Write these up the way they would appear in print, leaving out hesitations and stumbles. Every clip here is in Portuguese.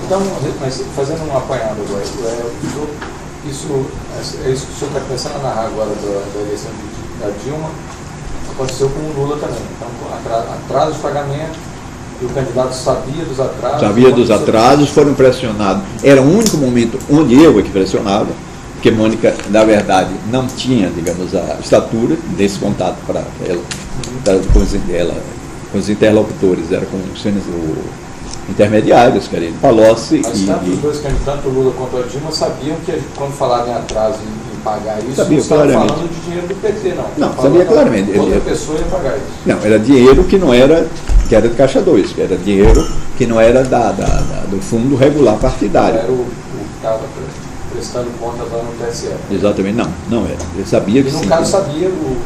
Então, mas fazendo um apanhado agora, isso que o senhor está começando a narrar agora da eleição da Dilma, aconteceu com o Lula também. Então, atraso de pagamento, e o candidato sabia dos atrasos. Sabia dos atrasos, foram pressionados. Era o único momento onde eu é que pressionava, porque Mônica, na verdade, não tinha, digamos, a estatura desse contato para ela, com os interlocutores, era com os intermediários, querido, Palocci mas tanto os dois candidatos, tanto o Lula quanto a Dilma, sabiam que quando falavam em atraso em pagar isso, sabia, não estavam falando de dinheiro do PT, não. Não, sabia claramente. Outra pessoa ia pagar isso. Não, era dinheiro que não era, que era de Caixa 2, que era dinheiro que não era do fundo regular partidário. Era o que estava prestando contas lá no TSE. Exatamente, não era. Ele sabia que sim. E no caso sabia, o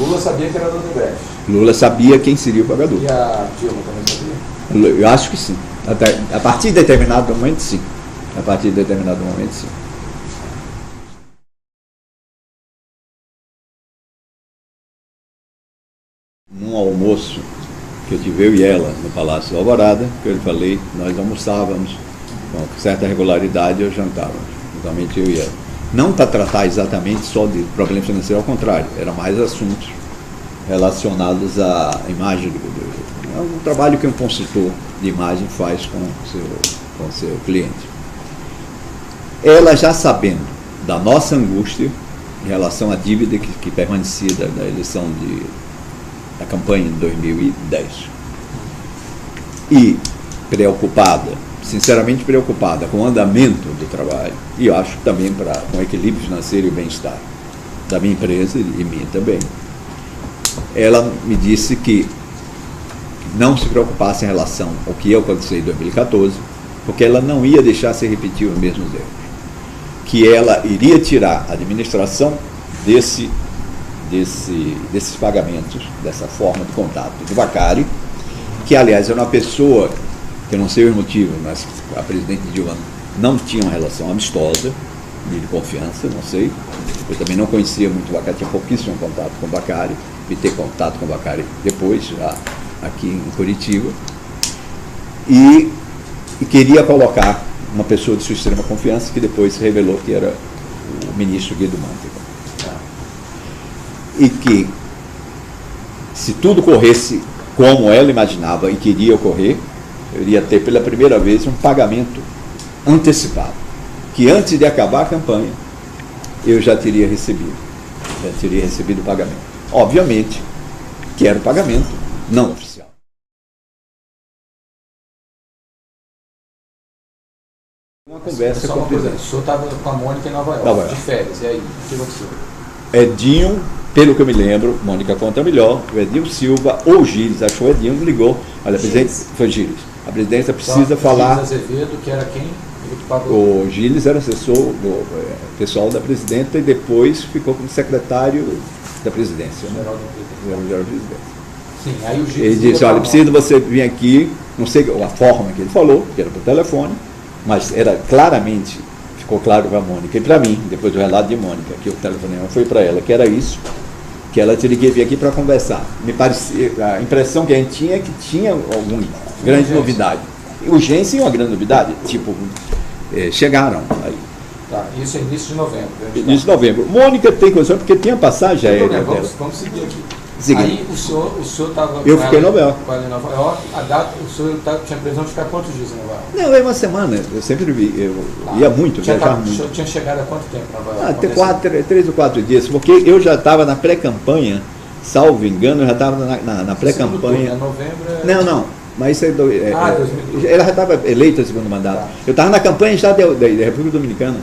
Lula sabia que era do Odebrecht. Lula sabia quem seria o pagador. E a Dilma também sabia? Eu acho que sim. A partir de determinado momento, sim. A partir de determinado momento, sim. Num almoço que eu tive eu e ela no Palácio Alvorada, que eu lhe falei, nós almoçávamos com certa regularidade, eu jantávamos, justamente eu e ela. Não para tratar exatamente só de problema financeiro, ao contrário, eram mais assuntos relacionados à imagem é um trabalho que um consultor de imagem faz com o seu cliente. Ela já sabendo da nossa angústia em relação à dívida que permanecia da eleição da campanha de 2010 e preocupada, sinceramente preocupada com o andamento do trabalho e eu acho também com o equilíbrio financeiro e o bem-estar da minha empresa e minha também, ela me disse que não se preocupasse em relação ao que aconteceu em 2014, porque ela não ia deixar se repetir os mesmos erros. Que ela iria tirar a administração desses pagamentos, dessa forma de contato de Bacari, que aliás era uma pessoa, que eu não sei os motivos, mas a presidente Dilma não tinha uma relação amistosa, de confiança, não sei. Eu também não conhecia muito o Bacari, tinha pouquíssimo contato com o Bacari, e ter contato com o Bacari depois, já aqui em Curitiba, e queria colocar uma pessoa de sua extrema confiança, que depois se revelou que era o ministro Guido Mantega. E que, se tudo corresse como ela imaginava e queria ocorrer, eu iria ter pela primeira vez um pagamento antecipado, que antes de acabar a campanha, eu já teria recebido o pagamento. Obviamente que era o pagamento não oficial. Uma conversa com a presidente. O senhor estava com a Mônica em Nova York, de férias, e aí, o que aconteceu? Edinho, pelo que eu me lembro, Mônica conta melhor, o Edinho Silva ou Gilles, achou Edinho, ligou, olha, a presidente, foi Gilles, a presidência precisa falar... Gilles Azevedo, que era quem? O Gilles era assessor do pessoal da presidenta e depois ficou como secretário da presidência. Geral da presidência. Sim, aí o Gilles... Ele disse, olha, precisa você vir aqui, não sei a forma que ele falou, que era por telefone, mas era claramente, ficou claro para a Mônica e para mim, depois do relato de Mônica, que o telefonema foi para ela, que era isso, que ela teria que vir aqui para conversar. Me parecia, a impressão que a gente tinha é que tinha alguma grande novidade. Urgência e uma grande novidade, tipo, chegaram aí. Tá, isso é início de novembro. Início de novembro. Mônica tem condição porque tinha passagem aérea. Vamos seguir aqui. Seguinte. Aí o senhor estava... Eu fiquei em Nova York. A data, o senhor tinha previsão de ficar quantos dias em Nova York? Não, é uma semana. Eu sempre ia muito, viajava muito. O senhor tinha chegado há quanto tempo em Nova York? 3 ou 4 dias, porque eu já estava na pré-campanha, salvo engano, eu já estava na pré-campanha. Novembro Não, mas isso ela já estava eleita segundo mandato. Tá. Eu estava na campanha já da República Dominicana.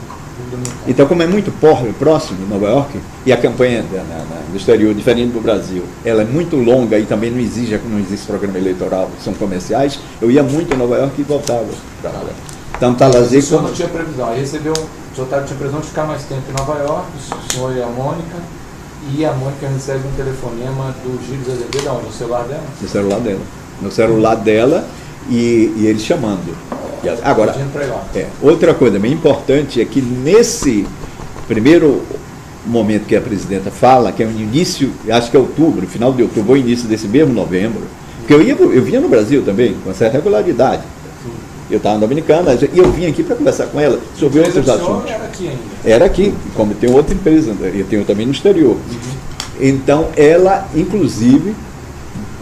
Então, como é muito próximo de Nova York, e a campanha do exterior, diferente do Brasil, ela é muito longa e também não existe programa eleitoral, são comerciais, eu ia muito em Nova York e voltava para lá. Então, Talazê... O senhor não tinha previsão, aí recebeu, o senhor tinha previsão de ficar mais tempo em Nova York, o senhor e a Mônica recebe um telefonema do Gilles Azevedo, onde? No celular dela? No celular dela, e ele chamando. Agora, outra coisa bem importante é que nesse primeiro momento que a presidenta fala, que é o início, acho que é outubro, final de outubro, ou início desse mesmo novembro, porque eu vinha no Brasil também, com certa regularidade. Eu estava na Dominicana e eu vim aqui para conversar com ela sobre outros assuntos. Era aqui ainda? Era aqui, como tem outra empresa, eu tenho também no exterior. Então, ela, inclusive,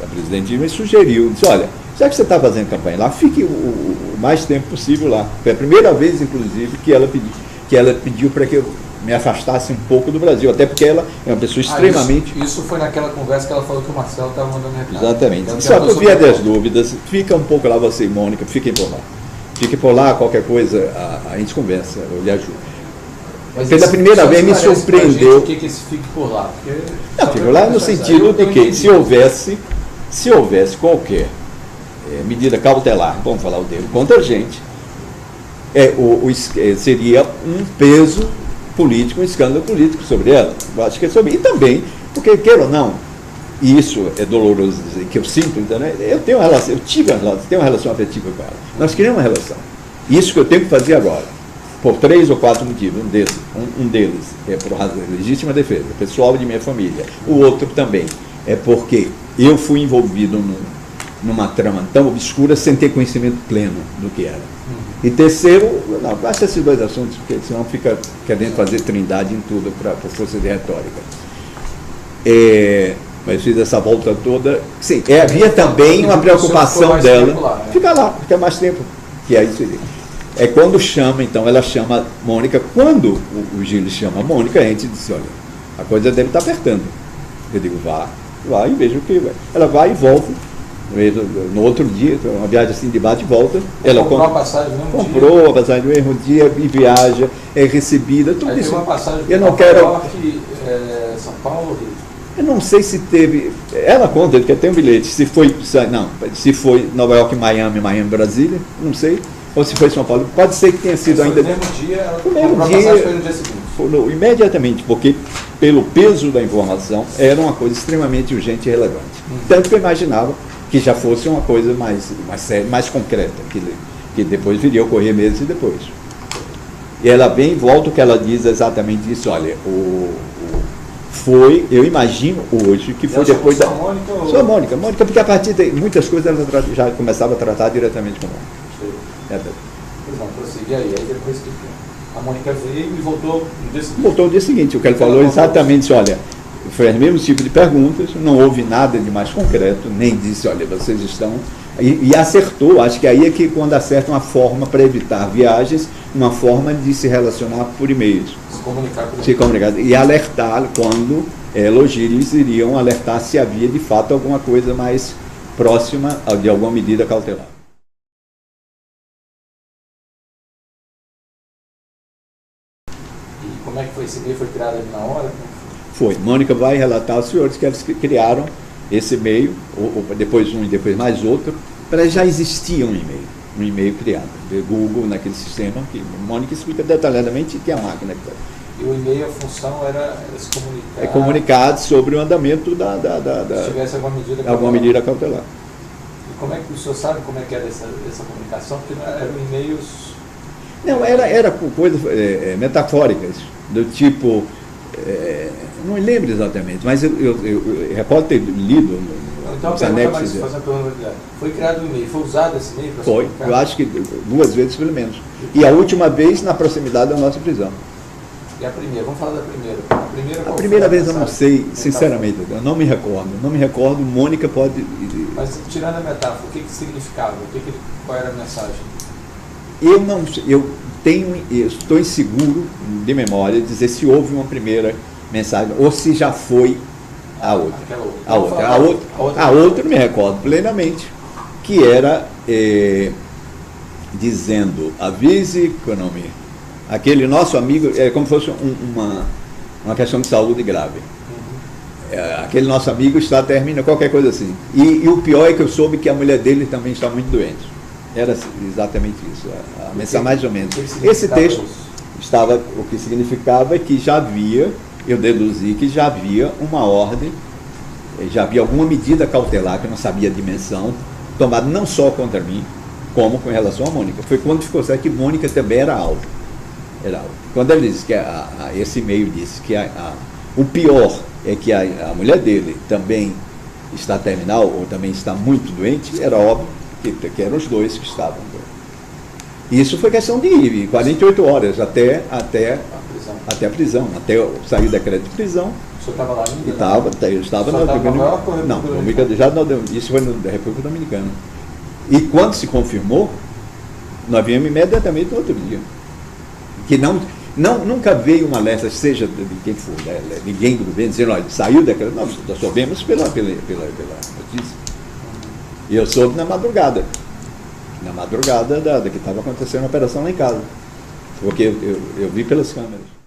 a presidente me sugeriu, disse, olha, já que você está fazendo campanha lá, fique o mais tempo possível lá. Foi a primeira vez, inclusive, que ela pediu para que eu me afastasse um pouco do Brasil, até porque ela é uma pessoa extremamente... Isso foi naquela conversa que ela falou que o Marcelo estava mandando recado. Exatamente. Só por via das dúvidas, fica um pouco lá você e Mônica, fiquem por lá. Fiquem por lá, qualquer coisa, a gente conversa, eu lhe ajudo. Mas pela primeira vez me surpreendeu... O que esse fique por lá? Porque não, fico lá no sentido de que se houvesse qualquer medida cautelar, vamos falar o termo, contra a gente, seria um peso político, um escândalo político sobre ela. Eu acho que é sobre. E também, porque queira ou não, e isso é doloroso dizer, que eu sinto, então, né? Eu tenho uma relação afetiva com ela. Nós criamos uma relação. Isso que eu tenho que fazer agora, por 3 ou 4 motivos. Um deles é por razão de legítima defesa, pessoal de minha família. O outro também é porque eu fui envolvido numa trama tão obscura sem ter conhecimento pleno do que era. E terceiro, não, basta esses 2 assuntos, porque senão fica querendo fazer trindade em tudo para força de retórica. Mas fiz essa volta toda. Sim, havia também uma preocupação dela. Ficar lá, ficar mais tempo. Que é isso aí. Quando chama, então, ela chama Mônica. Quando o Gilles chama a Mônica, a gente disse, olha, a coisa deve estar apertando. Eu digo, vá e veja o que vai. Ela vai e volta. No outro dia, uma viagem assim de bate e volta. Ela comprou a passagem no mesmo dia. Comprou a passagem no mesmo dia e viaja, é recebida, tudo aí isso. Uma passagem eu não quero. São Paulo, Rio. Eu não sei se teve. Ela conta que tem um bilhete. Se foi Nova York, Miami, Brasília, não sei. Ou se foi São Paulo. Pode ser que tenha sido ainda. No mesmo dia, ela comprou a passagem foi no dia seguinte. Imediatamente, porque pelo peso da informação era uma coisa extremamente urgente e relevante. Tanto que eu imaginava que já fosse uma coisa mais séria, mais concreta, que depois viria a ocorrer meses depois. E ela vem e volta o que ela diz exatamente isso, olha, eu imagino hoje que foi depois da... Só Mônica, porque a partir de muitas coisas ela já começava a tratar diretamente com a Mônica. Prosseguir aí depois que a Mônica veio e voltou no dia seguinte. Voltou no dia seguinte, o que ele falou exatamente, olha, foi o mesmo tipo de perguntas, não houve nada de mais concreto, nem disse, olha, vocês estão... E acertou, acho que aí é que quando acerta uma forma para evitar viagens, uma forma de se relacionar por e-mails. Se comunicar. E alertar quando os Gilles iriam alertar se havia de fato alguma coisa mais próxima de alguma medida cautelar. E como é que foi esse e-mail? Foi criado ali na hora? Foi. Mônica vai relatar aos senhores que eles criaram esse e-mail, ou depois um e depois mais outro, para já existia um e-mail criado, de Google naquele sistema, que Mônica explica detalhadamente e tem a máquina que está. E o e-mail, a função era se comunicar... comunicado sobre o andamento se tivesse alguma medida cautelar. E como é que o senhor sabe como é que era essa comunicação? Porque não eram e-mails... Não, era com coisas metafóricas, do tipo... não me lembro exatamente, mas eu recordo ter lido os anexos. Foi criado um e-mail, foi usado esse e-mail? Foi, eu acho que 2 vezes pelo menos. E a última vez na proximidade da nossa prisão. E a primeira? Vamos falar da primeira. A primeira vez eu não sei, sinceramente, eu não me recordo, Mônica pode... Mas tirando a metáfora, o que significava? Qual era a mensagem? Estou inseguro de memória de dizer se houve uma primeira mensagem ou se já foi a outra. A outra me recordo plenamente, que era dizendo, avise, aquele nosso amigo, como se fosse uma questão de saúde grave. Aquele nosso amigo termina qualquer coisa assim. E o pior é que eu soube que a mulher dele também está muito doente. Era exatamente isso, a mensagem mais ou menos. Esse texto estava, o que significava é que já havia, eu deduzi que já havia uma ordem, já havia alguma medida cautelar, que eu não sabia a dimensão, tomada não só contra mim, como com relação a Mônica. Foi quando ficou certo que Mônica também era alvo. Quando ele disse que esse e-mail disse que o pior é que a mulher dele também está terminal, ou também está muito doente, era óbvio que eram os dois que estavam. Isso foi questão de 48 horas até a prisão, até sair o decreto de prisão. O senhor estava lá ainda? Eu estava na isso foi na República Dominicana. E quando se confirmou, nós viemos imediatamente no outro dia. Que nunca veio uma alerta, seja de quem for, ninguém do governo, dizendo, olha, saiu o decreto. Nós soubemos pela notícia. E eu soube na madrugada da que estava acontecendo a operação lá em casa. Porque eu vi pelas câmeras.